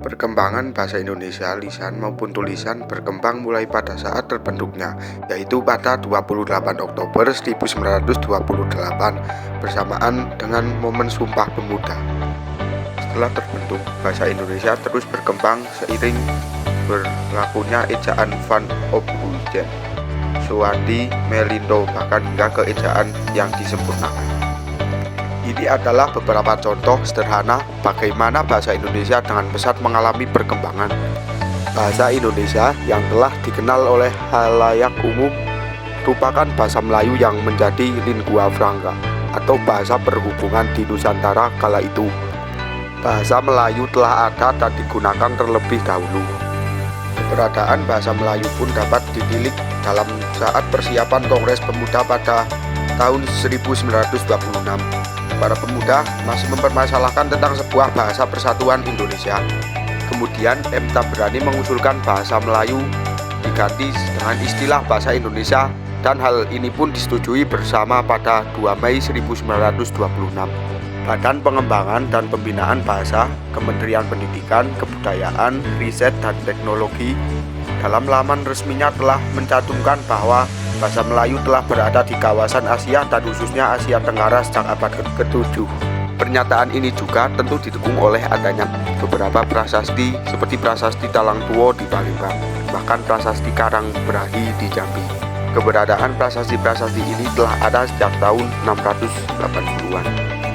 Perkembangan bahasa Indonesia lisan maupun tulisan berkembang mulai pada saat terbentuknya, yaitu pada 28 Oktober 1928 bersamaan dengan momen Sumpah Pemuda. Setelah terbentuk, bahasa Indonesia terus berkembang seiring berlakunya ejaan Van Ophuijsen, Soehardi, Melindo, bahkan hingga ke ejaan yang disempurnakan. Ini adalah beberapa contoh sederhana bagaimana bahasa Indonesia dengan pesat mengalami perkembangan. Bahasa Indonesia yang telah dikenal oleh khalayak umum merupakan bahasa Melayu yang menjadi lingua franca atau bahasa perhubungan di Nusantara kala itu. Bahasa Melayu telah ada dan digunakan terlebih dahulu. Keberadaan bahasa Melayu pun dapat ditilik dalam saat persiapan Kongres Pemuda pada tahun 1926. Para pemuda masih mempermasalahkan tentang sebuah bahasa persatuan Indonesia. Kemudian M. Tabrani mengusulkan bahasa Melayu diganti dengan istilah bahasa Indonesia dan hal ini pun disetujui bersama pada 2 Mei 1926. Badan Pengembangan dan Pembinaan Bahasa, Kementerian Pendidikan, Kebudayaan, Riset, dan Teknologi dalam laman resminya telah mencantumkan bahwa bahasa Melayu telah berada di kawasan Asia dan khususnya Asia Tenggara sejak abad ke-7. Pernyataan ini juga tentu didukung oleh adanya beberapa prasasti seperti prasasti Talang Tuo di Palembang, bahkan prasasti Karang Brahi di Jambi. Keberadaan prasasti-prasasti ini telah ada sejak tahun 680-an.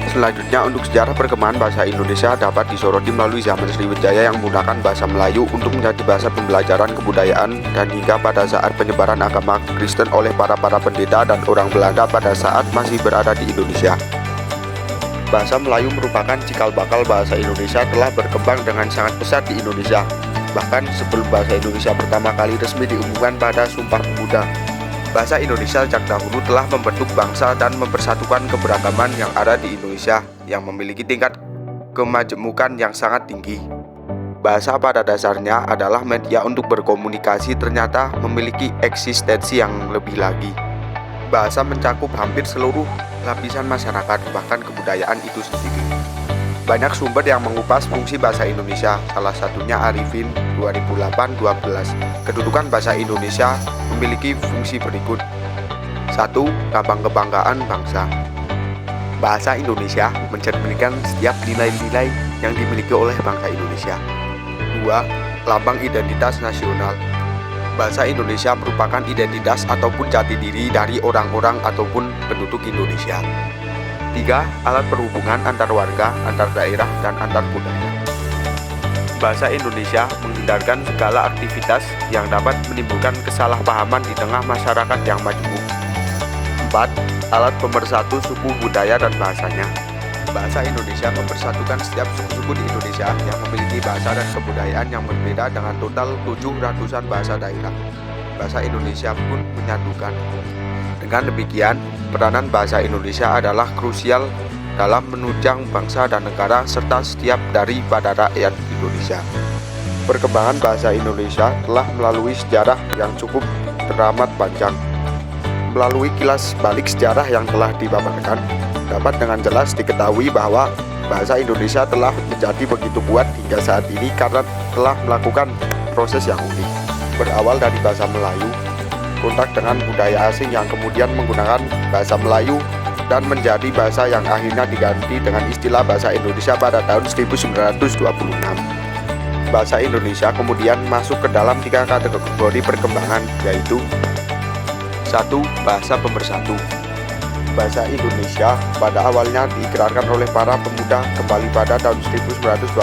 Selanjutnya, untuk sejarah perkembangan bahasa Indonesia dapat disoroti melalui zaman Sriwijaya yang menggunakan bahasa Melayu untuk menjadi bahasa pembelajaran kebudayaan dan hingga pada saat penyebaran agama Kristen oleh para pendeta dan orang Belanda pada saat masih berada di Indonesia. Bahasa Melayu merupakan cikal bakal bahasa Indonesia telah berkembang dengan sangat pesat di Indonesia. Bahkan sebelum bahasa Indonesia pertama kali resmi diumumkan pada Sumpah Pemuda, bahasa Indonesia sejak dahulu telah membentuk bangsa dan mempersatukan keberagaman yang ada di Indonesia yang memiliki tingkat kemajemukan yang sangat tinggi. Bahasa pada dasarnya adalah media untuk berkomunikasi, ternyata memiliki eksistensi yang lebih lagi. Bahasa mencakup hampir seluruh lapisan masyarakat, bahkan kebudayaan itu sendiri. Banyak sumber yang mengupas fungsi bahasa Indonesia, salah satunya Arifin 2008-12. Kedudukan bahasa Indonesia memiliki fungsi berikut. 1. Lambang kebanggaan bangsa. Bahasa Indonesia mencerminkan setiap nilai-nilai yang dimiliki oleh bangsa Indonesia. 2. Lambang identitas nasional. Bahasa Indonesia merupakan identitas ataupun jati diri dari orang-orang ataupun penduduk Indonesia. 3. Alat perhubungan antar warga, antar daerah, dan antar budaya. Bahasa Indonesia menghindarkan segala aktivitas yang dapat menimbulkan kesalahpahaman di tengah masyarakat yang majemuk. 4. Alat pemersatu suku, budaya, dan bahasanya. Bahasa Indonesia mempersatukan setiap suku-suku di Indonesia yang memiliki bahasa dan kebudayaan yang berbeda dengan total 700-an bahasa daerah. Bahasa Indonesia pun menyatukan. Dengan demikian, peranan bahasa Indonesia adalah krusial dalam menunjang bangsa dan negara serta setiap daripada rakyat Indonesia. Perkembangan bahasa Indonesia telah melalui sejarah yang cukup teramat panjang. Melalui kilas balik sejarah yang telah dipaparkan, dapat dengan jelas diketahui bahwa bahasa Indonesia telah menjadi begitu kuat hingga saat ini karena telah melakukan proses yang unik. Berawal dari bahasa Melayu, kontak dengan budaya asing yang kemudian menggunakan bahasa Melayu dan menjadi bahasa yang akhirnya diganti dengan istilah bahasa Indonesia pada tahun 1926. Bahasa Indonesia kemudian masuk ke dalam 3 kategori perkembangan, yaitu 1. Bahasa pemersatu. Bahasa Indonesia pada awalnya diikrarkan oleh para pemuda kembali pada tahun 1928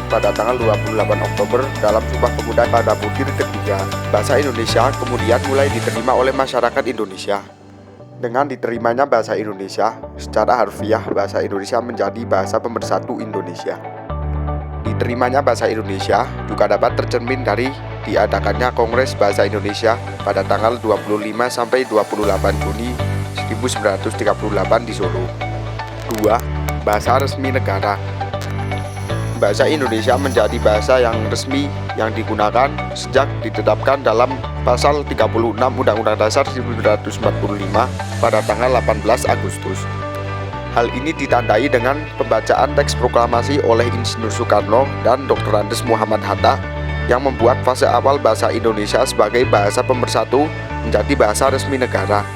pada tanggal 28 Oktober dalam Sumpah Pemuda pada butir ketiga. Bahasa Indonesia kemudian mulai diterima oleh masyarakat Indonesia. Dengan diterimanya bahasa Indonesia, secara harfiah bahasa Indonesia menjadi bahasa pemersatu Indonesia. Diterimanya bahasa Indonesia juga dapat tercermin dari diadakannya Kongres Bahasa Indonesia pada tanggal 25 sampai 28 Juni 1938 di Solo. 2. Bahasa resmi negara. Bahasa Indonesia menjadi bahasa yang resmi yang digunakan sejak ditetapkan dalam Pasal 36 Undang-Undang Dasar 1945 pada tanggal 18 Agustus. Hal ini ditandai dengan pembacaan teks proklamasi oleh Insinyur Soekarno dan Dr. Andes Muhammad Hatta yang membuat fase awal bahasa Indonesia sebagai bahasa pemersatu menjadi bahasa resmi negara.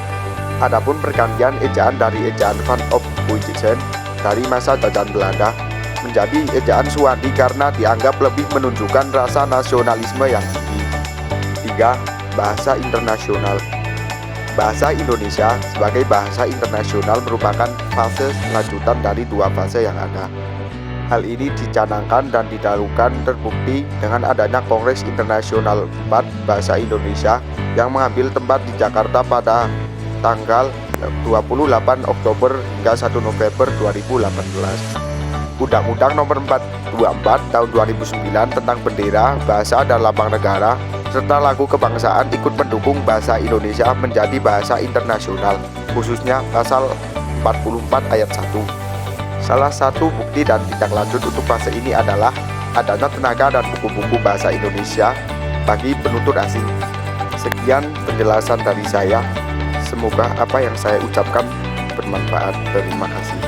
Adapun pergantian ejaan dari ejaan Van op Boyesen dari masa jajahan Belanda menjadi ejaan Suwandi karena dianggap lebih menunjukkan rasa nasionalisme yang tinggi. 3. Bahasa internasional. Bahasa Indonesia sebagai bahasa internasional merupakan fase lanjutan dari dua fase yang ada. Hal ini dicanangkan dan didahulukan terbukti dengan adanya Kongres Internasional 4 Bahasa Indonesia yang mengambil tempat di Jakarta pada tanggal 28 Oktober hingga 1 November 2018. Undang-Undang Nomor 424 Tahun 2009 tentang Bendera, Bahasa dan Lambang Negara serta lagu kebangsaan ikut mendukung bahasa Indonesia menjadi bahasa internasional, khususnya pasal 44 ayat 1. Salah satu bukti dan tindak lanjut untuk fase ini adalah adanya tenaga dan buku-buku bahasa Indonesia bagi penutur asing. Sekian penjelasan dari saya. Semoga apa yang saya ucapkan bermanfaat. Terima kasih.